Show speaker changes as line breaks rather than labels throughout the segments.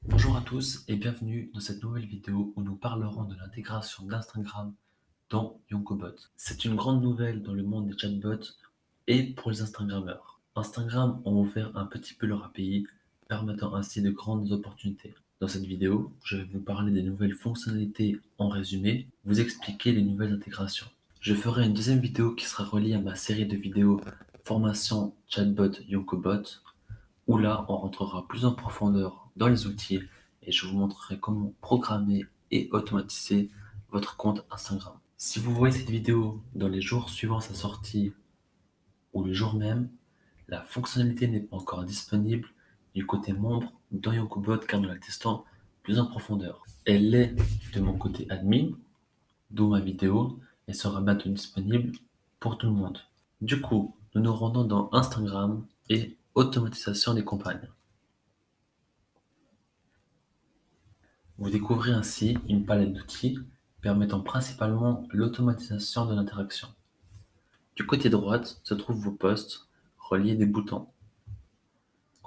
Bonjour à tous et bienvenue dans cette nouvelle vidéo où nous parlerons de l'intégration d'Instagram dans Yonkobot. C'est une grande nouvelle dans le monde des chatbots et pour les Instagrammeurs. Instagram ont ouvert un petit peu leur API, permettant ainsi de grandes opportunités. Dans cette vidéo, je vais vous parler des nouvelles fonctionnalités en résumé, vous expliquer les nouvelles intégrations. Je ferai une deuxième vidéo qui sera reliée à ma série de vidéos formation chatbot Yonkobot, où là, on rentrera plus en profondeur dans les outils et je vous montrerai comment programmer et automatiser votre compte Instagram. Si vous voyez cette vidéo dans les jours suivant sa sortie ou le jour même, la fonctionnalité n'est pas encore disponible du côté membre dans Yonkobot car nous la testons plus en profondeur. Elle est de mon côté admin, d'où ma vidéo, et sera bientôt disponible pour tout le monde. Du coup, nous nous rendons dans Instagram et automatisation des campagnes. Vous découvrez ainsi une palette d'outils permettant principalement l'automatisation de l'interaction. Du côté droite se trouvent vos posts reliés des boutons.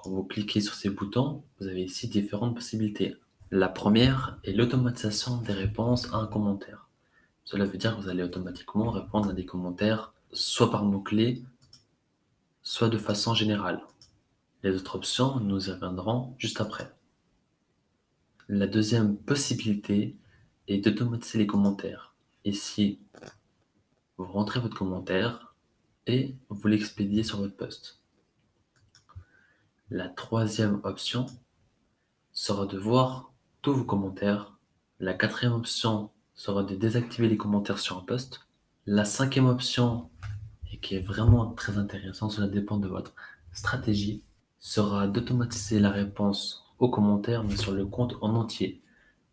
Quand vous cliquez sur ces boutons, vous avez ici différentes possibilités. La première est l'automatisation des réponses à un commentaire. Cela veut dire que vous allez automatiquement répondre à des commentaires soit par mots-clés, soit de façon générale. Les autres options, nous y reviendrons juste après. La deuxième possibilité est d'automatiser les commentaires. Ici, vous rentrez votre commentaire et vous l'expédiez sur votre post. La troisième option sera de voir tous vos commentaires. La quatrième option sera de désactiver les commentaires sur un post. La cinquième option, et qui est vraiment très intéressante, cela dépend de votre stratégie, sera d'automatiser la réponse aux commentaires, mais sur le compte en entier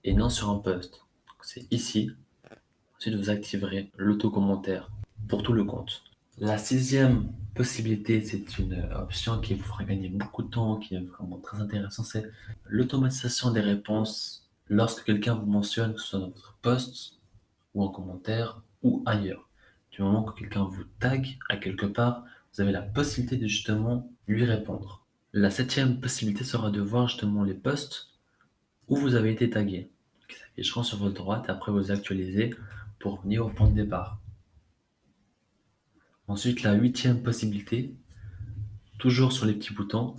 et non sur un post. C'est ici. Ensuite, vous activerez l'auto-commentaire pour tout le compte. La sixième possibilité, c'est une option qui vous fera gagner beaucoup de temps, qui est vraiment très intéressant, c'est l'automatisation des réponses lorsque quelqu'un vous mentionne, que ce soit dans votre post ou en commentaire ou ailleurs. Du moment que quelqu'un vous tag à quelque part, vous avez la possibilité de justement lui répondre. La septième possibilité sera de voir justement les posts où vous avez été tagué, qui s'afficheront sur votre droite et après vous actualisez pour venir au point de départ. Ensuite, la huitième possibilité, toujours sur les petits boutons,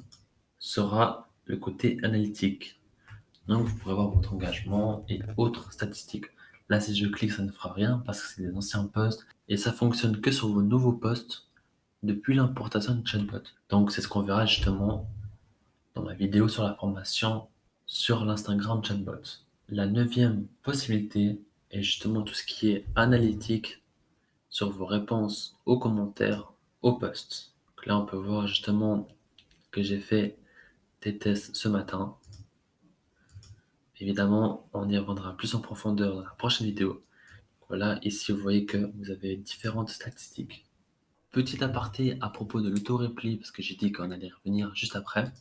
sera le côté analytique. Donc, vous pourrez voir votre engagement et autres statistiques. Là, si je clique, ça ne fera rien parce que c'est des anciens posts et ça fonctionne que sur vos nouveaux posts depuis l'importation de chatbot. Donc, c'est ce qu'on verra justement dans ma vidéo sur la formation sur l'Instagram chatbot. La neuvième possibilité est justement tout ce qui est analytique sur vos réponses aux commentaires, aux posts. Donc là, on peut voir justement que j'ai fait des tests ce matin. Évidemment, on y reviendra plus en profondeur dans la prochaine vidéo. Voilà, ici vous voyez que vous avez différentes statistiques. Petit aparté à propos de l'auto-repli, parce que j'ai dit qu'on allait revenir juste après.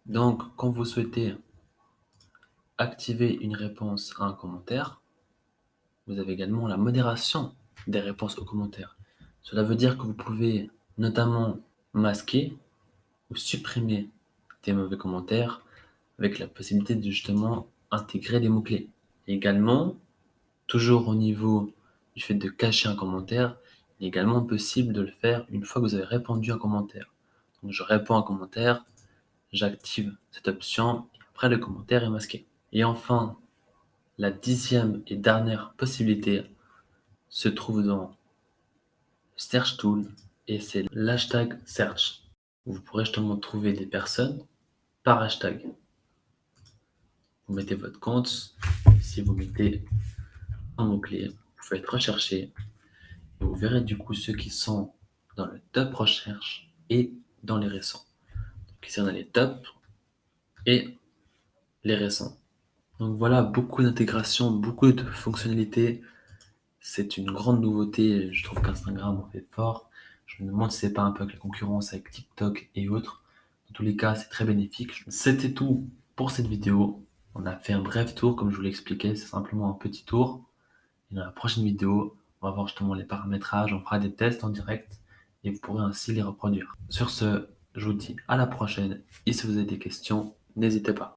Donc, quand vous souhaitez activer une réponse à un commentaire, vous avez également la modération des réponses aux commentaires. Cela veut dire que vous pouvez notamment masquer ou supprimer des mauvais commentaires avec la possibilité de justement intégrer des mots-clés. Également, toujours au niveau du fait de cacher un commentaire, il est également possible de le faire une fois que vous avez répondu à un commentaire. Donc je réponds à un commentaire, j'active cette option, et après le commentaire est masqué. Et enfin, la dixième et dernière possibilité se trouve dans Search Tool et c'est l'hashtag search. Vous pourrez justement trouver des personnes par hashtag. Vous mettez votre compte, si vous mettez un mot-clé, vous faites rechercher et vous verrez du coup ceux qui sont dans le top recherche et dans les récents. Donc ici on a les tops et les récents. Donc voilà, beaucoup d'intégration, beaucoup de fonctionnalités. C'est une grande nouveauté, je trouve qu'Instagram en fait fort. Je me demande si c'est pas un peu avec la concurrence avec TikTok et autres. En tous les cas, c'est très bénéfique. C'était tout pour cette vidéo. On a fait un bref tour, comme je vous l'expliquais, c'est simplement un petit tour. Et dans la prochaine vidéo, on va voir justement les paramétrages, on fera des tests en direct et vous pourrez ainsi les reproduire. Sur ce, je vous dis à la prochaine et si vous avez des questions, n'hésitez pas.